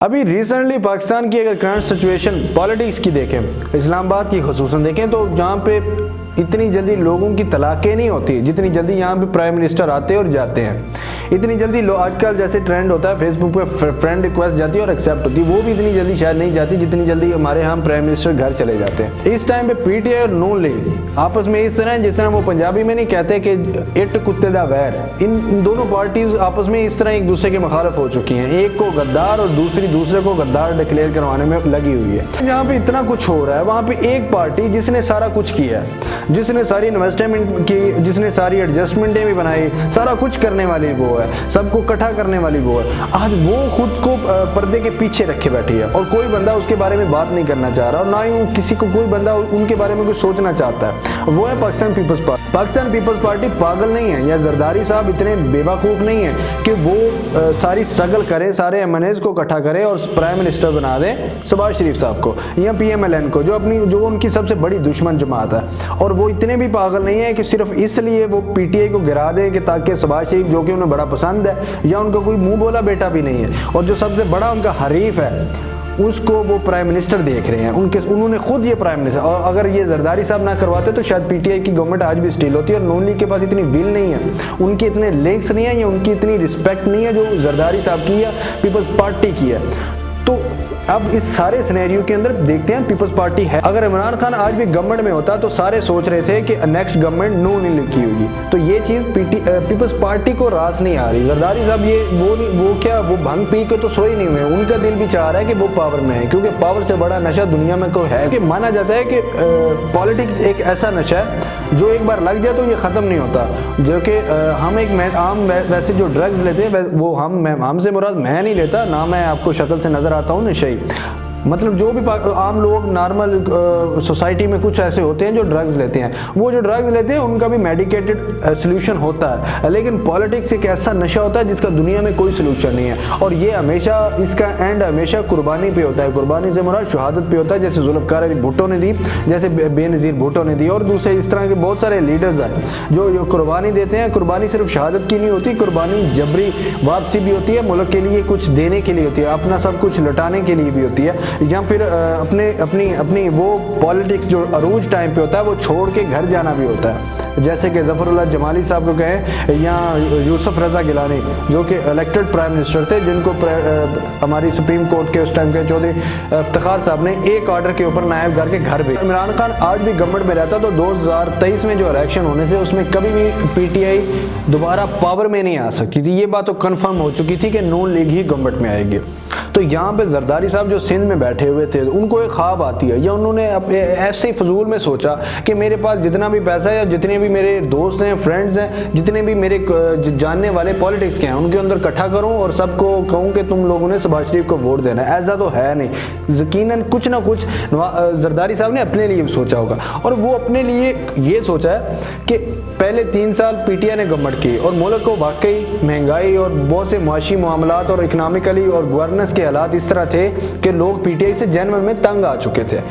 अभी रिसेंटली पाकिस्तान की अगर करंट सिचुएशन पॉलिटिक्स की देखें, इस्लामाबाद की खुसूसन देखें, तो जहाँ पे इतनी जल्दी लोगों की तलाक़ें नहीं होती जितनी जल्दी यहाँ पे प्राइम मिनिस्टर आते हैं और जाते हैं। इतनी जल्दी आजकल जैसे ट्रेंड होता है फेसबुक पे फ्रेंड रिक्वेस्ट जाती है और एक्सेप्ट होती है, वो भी इतनी जल्दी शायद नहीं जाती जितनी जल्दी हमारे यहाँ प्राइम मिनिस्टर घर चले जाते हैं। इस टाइम पे पीटीआई और नून लीग आपस में इस तरह है जिस तरह वो पंजाबी में नहीं कहते कि इट कुत्ते दा वैर, इन दोनों पार्टीज आपस में इस तरह एक दूसरे के मुखालिफ हो चुकी हैं। एक को गद्दार और दूसरे को गद्दार डिक्लेयर करवाने में लगी हुई है। जहाँ पे इतना कुछ हो रहा है वहाँ पे एक पार्टी जिसने सारा कुछ किया, जिसने सारी इन्वेस्टमेंट की, जिसने सारी एडजस्टमेंटें भी बनाई, सारा कुछ करने वाली वो है, सबको इकट्ठा करने वाली वो है, आज वो खुद को पर्दे के पीछे रखे बैठी है और कोई बंदा उसके बारे में बात नहीं करना चाह रहा और ना ही किसी को कोई बंदा उनके बारे में कुछ सोचना चाहता है। वो है Pakistan Peoples Party. Pakistan Peoples Party पागल नहीं है या जरदारी साहब इतने बेवकूफ़ नहीं है कि वो सारी स्ट्रगल करें, सारे एमएनएज को इकट्ठा करें और प्राइम मिनिस्टर बना दें शहबाज शरीफ साहब को या पीएमएलएन को, जो उनकी सबसे बड़ी दुश्मन जमात है। और वो इतने भी पागल नहीं है कि सिर्फ इसलिए वो पीटीआई को गिरा दें कि ताकि शहबाज शरीफ, जो कि उन्हें बड़ा पसंद है, या उनका कोई मुंह बोला बेटा भी नहीं है और जो सबसे बड़ा उनका हरीफ है उसको वो प्राइम मिनिस्टर देख रहे हैं। उन्होंने खुद ये प्राइम मिनिस्टर, और अगर ये जरदारी साहब ना करवाते तो शायद पीटीआई की गवर्नमेंट आज भी स्टील होती है। और नून लीग के पास इतनी विल नहीं है, उनके इतने लिंक्स नहीं है या उनकी इतनी रिस्पेक्ट नहीं है जो जरदारी साहब की या पीपल्स पार्टी की है। तो अब इस सारे सिनेरियो के अंदर देखते हैं पीपल्स पार्टी है। अगर इमरान खान आज भी गवर्नमेंट में होता तो सारे सोच रहे थे कि नेक्स्ट गवर्नमेंट नून लीग की होगी, तो ये चीज़ पीपल्स पार्टी को रास नहीं आ रही। जरदारी साहब ये वो भंग पी के तो सोए नहीं हुए, उनका दिल भी चाह रहा है कि वो पावर में है, क्योंकि पावर से बड़ा नशा दुनिया में कोई है। कि माना जाता है कि पॉलिटिक्स एक ऐसा नशा है जो एक बार लग जाए तो ये ख़त्म नहीं होता। जो कि हम एक आम वैसे जो ड्रग्स लेते हैं वो हमसे मुराद मैं नहीं लेता, ना मैं आपको शक्ल से नज़र आता हूँ नशे, मतलब जो भी आम लोग नॉर्मल सोसाइटी में कुछ ऐसे होते हैं जो ड्रग्स लेते हैं, वो जो ड्रग्स लेते हैं उनका भी मेडिकेटेड सोल्यूशन होता है। लेकिन पॉलिटिक्स एक ऐसा नशा होता है जिसका दुनिया में कोई सोल्यूशन नहीं है और ये हमेशा इसका एंड हमेशा कुर्बानी पे होता है। कुर्बानी से मुराद शहादत पे होता है, जैसे जुल्फ़िकार अली भुट्टो ने दी, जैसे बेनज़ीर भुट्टो ने दी और दूसरे इस तरह के बहुत सारे लीडर्स हैं जो कुर्बानी देते हैं। कुर्बानी सिर्फ शहादत की नहीं होती, कुर्बानी जबरी वापसी भी होती है, मुल्क के लिए कुछ देने के लिए होती है, अपना सब कुछ लुटाने के लिए भी होती है, या फिर अपनी वो पॉलिटिक्स जो अरूज टाइम पे होता है वो छोड़ के घर जाना भी होता है। जैसे कि ज़फ़रुल्लाह जमाली साहब को कहें या यूसुफ रज़ा गिलानी जो कि इलेक्टेड प्राइम मिनिस्टर थे, जिनको हमारी सुप्रीम कोर्ट के उस टाइम के चौधरी इफ्तिखार साहब ने एक ऑर्डर के ऊपर नायब करके घर भेजा। इमरान खान आज भी गवर्नमेंट में रहता तो 2023 में जो इलेक्शन होने थे उसमें कभी भी पीटीआई दोबारा पावर में नहीं आ सकती थी। ये बात तो कन्फर्म हो चुकी थी कि नून लीग ही गवर्नमेंट में आएगी। तो यहाँ पे जरदारी साहब जो सिंध में बैठे हुए थे उनको एक ख्वाब आती है या उन्होंने ऐसे ही फजूल में सोचा कि मेरे पास जितना भी पैसा है, जितने भी मेरे दोस्त हैं, फ्रेंड्स हैं, जितने भी मेरे जानने वाले पॉलिटिक्स के हैं, उनके अंदर इकट्ठा करूं और सबको कहूं कि तुम लोगों ने शहबाज शरीफ को वोट देना है। ऐसा तो है नहीं, यकीनन कुछ ना कुछ जरदारी साहब ने अपने लिए सोचा होगा और वो अपने लिए ये सोचा है कि पहले 3 साल पीटीआई ने गवर्नमेंट की और मुल्क को वाकई महंगाई और बहुत से मुआशी मामलात और इकनॉमिकली और गवर्नेंस के हालात इस तरह थे कि लोग पीटीआई से जनरल में तंग आ चुके थे।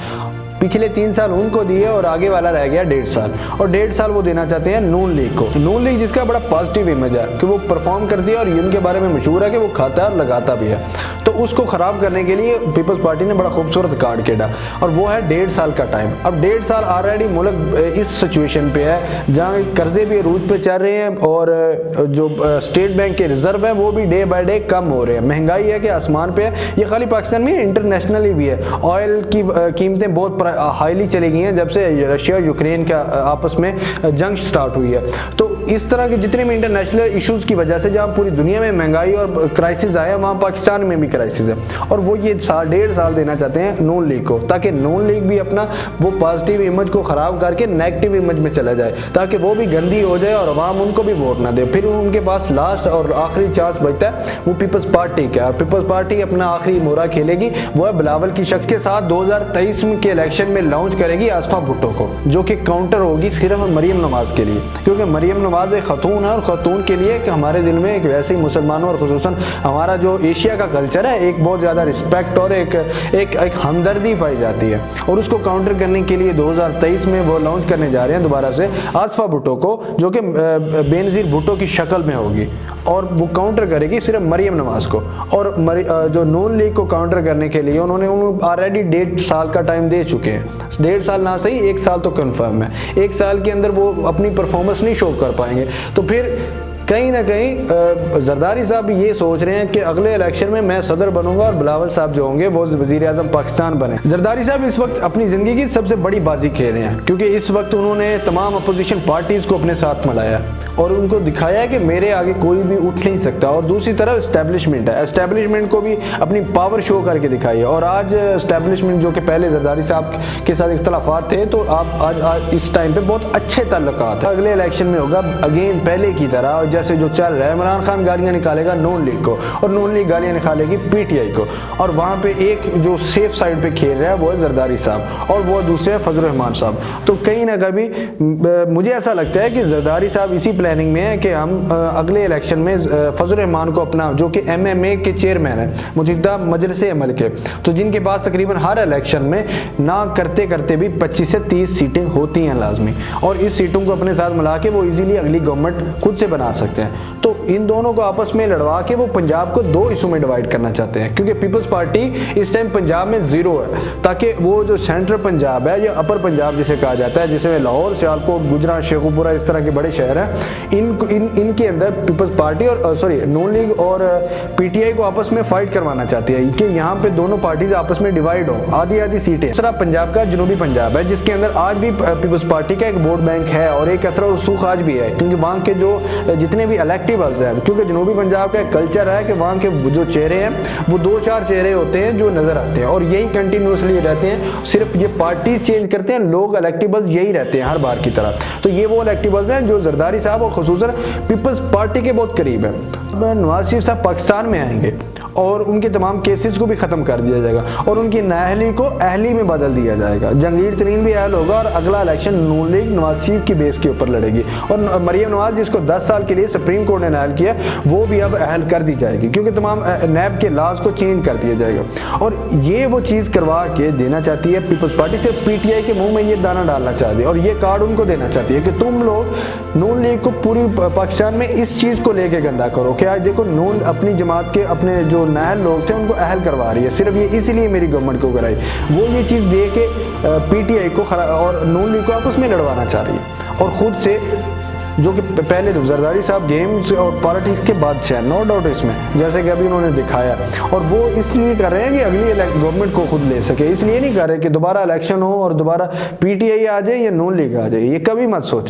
पिछले 3 साल उनको दिए और आगे वाला रह गया 1.5 साल, और 1.5 साल वो देना चाहते हैं नून लीग को। नून लीग जिसका बड़ा पॉजिटिव इमेज है कि वो परफॉर्म करती है और इनके बारे में मशहूर है कि वो खाता है और लगाता भी है, तो उसको ख़राब करने के लिए पीपल्स पार्टी ने बड़ा खूबसूरत कार्ड खेला और वो है 1.5 साल का टाइम। अब 1.5 साल ऑलरेडी मुल्क इस सिचुएशन पे है जहाँ कर्जे भी अरूज पे चल रहे हैं और जो स्टेट बैंक के रिजर्व है वो भी डे बाई डे कम हो रहे हैं। महंगाई है कि आसमान पे है, ये खाली पाकिस्तान में इंटरनेशनली भी है। ऑयल की कीमतें बहुत हाईली चली गई हैं जब से रशिया यूक्रेन का आपस में जंग स्टार्ट हुई है। तो इस तरह के जितने भी इंटरनेशनल इश्यूज की वजह से जहाँ पूरी दुनिया में महंगाई और क्राइसिस आया, वहाँ पाकिस्तान में भी क्राइसिस है और वो ये 1.5 साल देना चाहते हैं नून लीग को, ताकि नून लीग भी अपना वो पॉजिटिव इमेज को ख़राब करके नेगेटिव इमेज में चला जाए, ताकि वो भी गंदी हो जाए और अवाम उनको भी वोट ना दे। फिर उनके पास लास्ट और आखिरी चांस बचता है वो पीपल्स पार्टी का, और पीपल्स पार्टी अपना आखिरी मोहरा खेलेगी, वो है बिलावल की शख्स के साथ 2023 के इलेक्शन में लॉन्च करेगी आसफा भुट्टो को, जो कि काउंटर होगी सिर्फ मरियम नवाज के लिए, क्योंकि मरियम नवाज एक खतून है और खतून के लिए कि हमारे दिल में एक वैसे ही मुसलमानों और खुसूसन हमारा जो एशिया का कल्चर है نا ایک بہت زیادہ رسپیکٹ اور ایک ہمدردی پائی جاتی ہے، اور اس کو کاؤنٹر کرنے کے لیے 2023 میں وہ لانچ کرنے جا رہے ہیں دوبارہ سے آصفہ بھٹو کو، جو کہ بینظیر بھٹو کی شکل میں ہوگی، اور وہ کاؤنٹر کرے گی صرف مریم نواز کو، اور جو نون لیگ کو کاؤنٹر کرنے کے لیے انہوں نے آلریڈی 1.5 سال کا ٹائم دے چکے ہیں، 1.5 سال نہ صحیح 1 سال تو کنفرم ہے، 1 سال کے اندر وہ اپنی پرفارمنس نہیں شو کر پائیں گے، تو پھر کہیں نہ کہیں زرداری صاحب یہ سوچ رہے ہیں کہ اگلے الیکشن میں صدر بنوں گا اور بلاول صاحب جو ہوں گے وہ وزیر اعظم پاکستان بنے۔ زرداری صاحب اس وقت اپنی زندگی کی سب سے بڑی بازی کھیل رہے ہیں، کیونکہ اس وقت انہوں نے تمام اپوزیشن پارٹیز کو اپنے ساتھ ملایا اور ان کو دکھایا کہ میرے آگے کوئی بھی اٹھ نہیں سکتا، اور دوسری طرف اسٹیبلشمنٹ ہے، اسٹیبلشمنٹ کو بھی اپنی پاور شو کر کے دکھائی ہے، اور آج اسٹیبلشمنٹ جو کہ پہلے زرداری صاحب کے ساتھ اختلافات تھے تو آپ آج اس ٹائم پہ بہت اچھے تعلقات ہیں۔ اگلے الیکشن میں ہوگا اگین پہلے کی طرح جیسے جو چل رہا ہے، عمران خان گالیاں نکالے گا نون لیگ کو، اور نون لیگ گالیاں نکالے گی پی ٹی آئی کو، اور وہاں پہ ایک جو سیف سائڈ پہ کھیل رہا ہے وہ ہے زرداری صاحب، اور وہ دوسرے فضل الرحمان صاحب۔ تو کہیں نہ کبھی مجھے ایسا لگتا ہے کہ زرداری صاحب اسی پلاننگ میں ہے کہ ہم اگلے الیکشن میں فضل الرحمان کو اپنا، جو کہ ایم ایم اے کے چیئرمین ہیں متحدہ مجلس عمل کے، تو جن کے پاس تقریباً ہر الیکشن میں نہ کرتے کرتے بھی 25 سے 30 سیٹیں ہوتی ہیں لازمی، اور اس سیٹوں کو اپنے ساتھ ملا کے وہ ایزیلی اگلی گورنمنٹ خود سے بنا سکتے ہیں۔ تو ان دونوں کو آپس میں لڑوا کے وہ پنجاب کو 2 حصوں میں ڈیوائیڈ کرنا چاہتے ہیں، کیونکہ پیپلز پارٹی اس ٹائم پنجاب میں 0 ہے، تاکہ وہ جو سینٹرل پنجاب ہے یا اپر پنجاب جسے کہا جاتا ہے، جس میں لاہور، سیالکوٹ، گجرات، شیخوپورہ اس طرح کے بڑے شہر ہیں، ان کے اندر پیپلز پارٹی اور نون لیگ اور پی ٹی آئی کو آپس میں فائٹ کروانا چاہتی ہے کہ یہاں پہ دونوں پارٹیز آپس میں ڈیوائیڈ ہوں، آدھی آدھی سیٹیں۔ دوسرا پنجاب کا جنوبی پنجاب ہے، جس کے اندر آج بھی پیپلز پارٹی کا ایک ووٹ بینک ہے اور ایک اثر و رسوخ آج بھی ہے، کیونکہ وہاں کے جو جتنے بھی الیکٹیبلز ہیں، کیونکہ جنوبی پنجاب کا ایک کلچر ہے کہ وہاں کے جو چہرے ہیں وہ 2-4 چہرے ہوتے ہیں جو نظر آتے ہیں، اور یہی کنٹینیوسلی رہتے ہیں، صرف یہ پارٹیز چینج کرتے ہیں، لوگ الیکٹیبلز یہی رہتے ہیں ہر بار کی طرح۔ تو یہ وہ الیکٹیبلز ہیں جو زرداری صاحب اور خصوصاً پیپلز پارٹی کے بہت قریب ہیں۔ نواز شریف صاحب پاکستان میں آئیں گے اور ان کے تمام کیسز کو بھی ختم کر دیا جائے گا، اور ان کی نااہلی کو اہلی میں بدل دیا جائے گا، جنگیر ترین بھی اہل ہوگا، اور اگلا الیکشن نون لیگ نواز شریف کی بیس کے اوپر لڑے گی، اور مریم نواز جس کو 10 سال کے لیے سپریم کورٹ نے نائل کیا وہ بھی اب اہل کر دی جائے گی، کیونکہ تمام نیب کے لاز کو چینج کر دیا جائے گا، اور یہ وہ چیز کروا کے دینا چاہتی ہے پیپلز پارٹی سے، پی ٹی آئی کے منہ میں یہ دانہ ڈالنا چاہتی ہے، اور یہ کارڈ ان کو دینا چاہتی ہے کہ تم لوگ نون لیگ کو پوری پاکستان میں اس چیز کو لے کے گندا کرو کہ آج دیکھو نون اپنی جماعت کے اپنے جو نااہل لوگ تھے ان کو اہل کروا رہی ہے، صرف یہ اسی لیے میری گورنمنٹ کو کرائی، وہ یہ چیز دے کے پی ٹی آئی کو اور نون لیگ کو آپس میں لڑوانا چاہ رہی ہے، اور خود سے جو کہ پہلے زرداری صاحب گیمز اور پالیٹکس کے بادشاہ ہیں، نو ڈاؤٹ اس میں، جیسے کہ ابھی انہوں نے دکھایا، اور وہ اس لیے کر رہے ہیں کہ اگلی گورنمنٹ کو خود لے سکے، اس لیے نہیں کر رہے کہ دوبارہ الیکشن ہو اور دوبارہ پی ٹی آئی آ جائے یا نون لیگ آ جائے، یہ کبھی مت سوچے۔